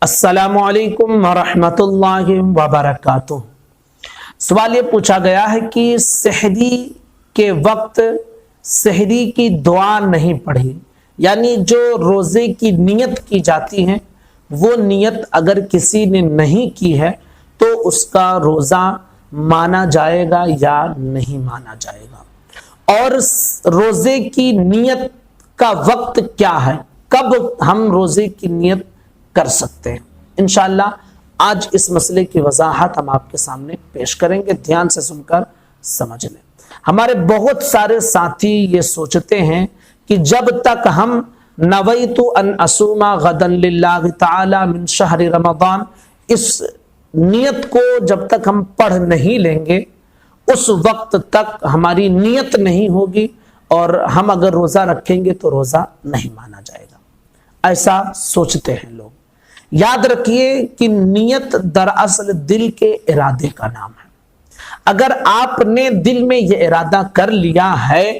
अस्सलामु अलैकुम वरहमतुल्लाहि वबरकातुह। सवाल ये पूछा गया है कि सहरी के वक्त सहरी की दुआ नहीं पढ़ी, यानी जो रोज़े की नियत की जाती है वो नियत अगर किसी ने नहीं की है तो उसका रोज़ा माना जाएगा या नहीं माना जाएगा, और रोज़े की नियत का वक्त क्या है, कब हम रोज़े की नियत कर सकते हैं। इंशाअल्लाह आज इस मसले की वजाहत हम आपके सामने पेश करेंगे, ध्यान से सुनकर समझ लें। हमारे बहुत सारे साथी ये सोचते हैं कि जब तक हम नवैतु अन असुमा गदन लिल्लाहि ताला मिन शहर रमजान, इस नियत को जब तक हम पढ़ नहीं लेंगे उस वक्त तक हमारी नियत नहीं होगी और हम अगर रोज़ा रखेंगे तो रोज़ा नहीं माना जाएगा। ऐसा सोचते हैं लोग। याद रखिए कि नियत दरअसल दिल के इरादे का नाम है। अगर आपने दिल में यह इरादा कर लिया है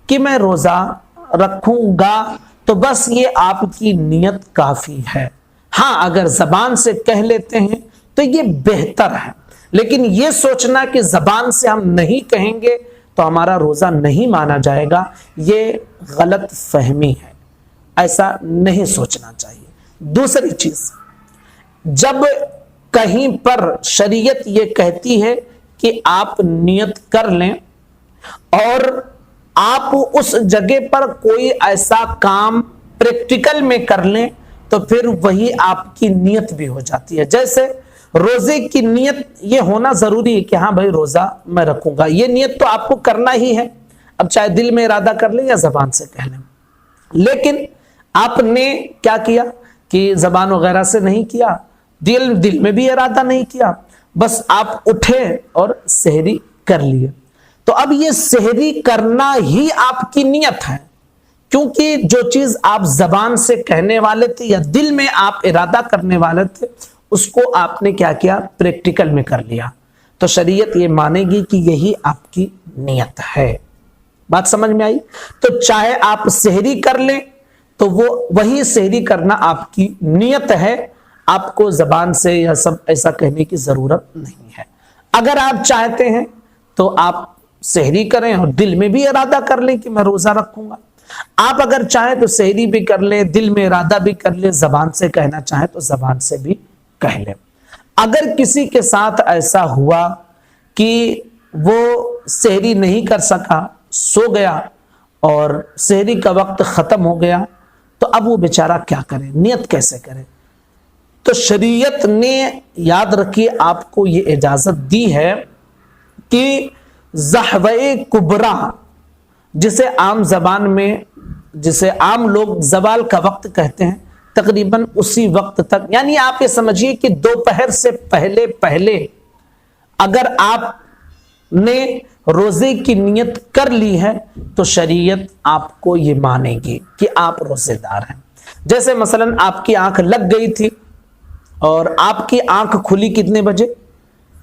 कि मैं रोज़ा रखूंगा तो बस ये आपकी नियत काफ़ी है। हाँ, अगर ज़बान से कह लेते हैं तो ये बेहतर है, लेकिन ये सोचना कि ज़बान से हम नहीं कहेंगे तो हमारा रोज़ा नहीं माना जाएगा, ये गलत फहमी है। ऐसा नहीं सोचना चाहिए। दूसरी चीज, जब कहीं पर शरीयत ये कहती है कि आप नियत कर लें और आप उस जगह पर कोई ऐसा काम प्रैक्टिकल में कर लें तो फिर वही आपकी नियत भी हो जाती है। जैसे रोजे की नियत ये होना जरूरी है कि हाँ भाई रोजा मैं रखूंगा, ये नियत तो आपको करना ही है, अब चाहे दिल में इरादा कर लें या जबान से कह लें। लेकिन आपने क्या किया कि जबान वगैरह से नहीं किया, दिल में भी इरादा नहीं किया, बस आप उठे और सहरी कर लिए, तो अब ये सहरी करना ही आपकी नियत है, क्योंकि जो चीज आप जबान से कहने वाले थे या दिल में आप इरादा करने वाले थे उसको आपने क्या किया, प्रैक्टिकल में कर लिया, तो शरीयत ये मानेगी कि यही आपकी नियत है। बात समझ में आई? तो चाहे आप सहरी कर लें तो वो वही सहरी करना आपकी नियत है, आपको जबान से या सब ऐसा कहने की जरूरत नहीं है। अगर आप चाहते हैं तो आप सहरी करें और दिल में भी इरादा कर लें कि मैं रोजा रखूंगा। आप अगर चाहें तो सहरी भी कर लें, दिल में इरादा भी कर लें, जबान से कहना चाहें तो जबान से भी कह लें। अगर किसी के साथ ऐसा हुआ कि वो सहरी नहीं कर सका, सो गया और सहरी का वक्त खत्म हो गया, तो अब वो बेचारा क्या करे, नियत कैसे करे? तो शरीयत ने, याद रखिए, आपको ये इजाजत दी है कि ज़हवे कुबरा, जिसे आम जबान में, जिसे आम लोग जवाल का वक्त कहते हैं, तकरीबन उसी वक्त तक, यानी आप ये समझिए कि दोपहर से पहले पहले अगर आपने रोजे की नियत कर ली है तो शरीयत आपको ये मानेगी कि आप रोजेदार हैं। जैसे मसलन आपकी आंख लग गई थी और आपकी आंख खुली कितने बजे?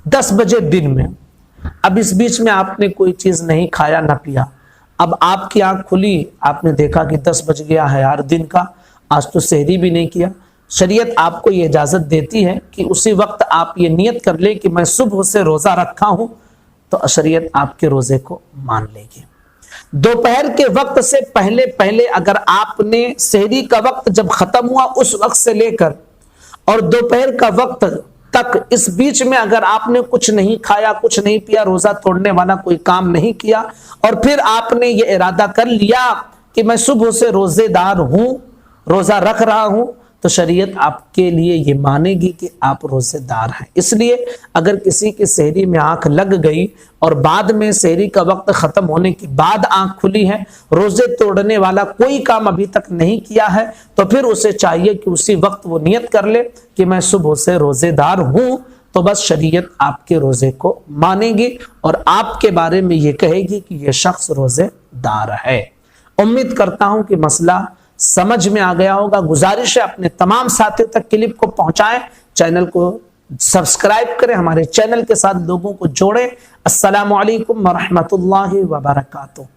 10 बजे दिन में। अब इस बीच में आपने कोई चीज नहीं खाया ना पिया, अब आपकी आंख खुली, आपने देखा कि 10 बज गया है यार दिन का, आज तो सहरी भी नहीं किया। शरीयत आपको ये इजाजत देती है कि उसी वक्त आप ये नियत कर ले कि मैं सुबह से रोजा रखा हूं, तो शरीयत आपके रोजे को मान लेगी। दोपहर के वक्त से पहले पहले अगर आपने सहरी का वक्त जब खत्म हुआ उस वक्त से लेकर और दोपहर का वक्त तक, इस बीच में अगर आपने कुछ नहीं खाया, कुछ नहीं पिया, रोजा तोड़ने वाला कोई काम नहीं किया और फिर आपने ये इरादा कर लिया कि मैं सुबह से रोजेदार हूं, रोजा रख रहा हूं, तो शरीयत आपके लिए ये मानेगी कि आप रोजेदार हैं। इसलिए अगर किसी की सहरी में आंख लग गई और बाद में सहरी का वक्त खत्म होने के बाद आंख खुली है, रोजे तोड़ने वाला कोई काम अभी तक नहीं किया है, तो फिर उसे चाहिए कि उसी वक्त वो नियत कर ले कि मैं सुबह से रोजेदार हूं, तो बस शरीयत आपके रोजे को मानेगी और आपके बारे में ये कहेगी कि ये शख्स रोजेदार है। उम्मीद करता हूं कि मसला समझ में आ गया होगा। गुजारिश है अपने तमाम साथियों तक क्लिप को पहुंचाएं, चैनल को सब्सक्राइब करें, हमारे चैनल के साथ लोगों को जोड़ें। अस्सलामु अलैकुम व रहमतुल्लाहि व बरकातुहू।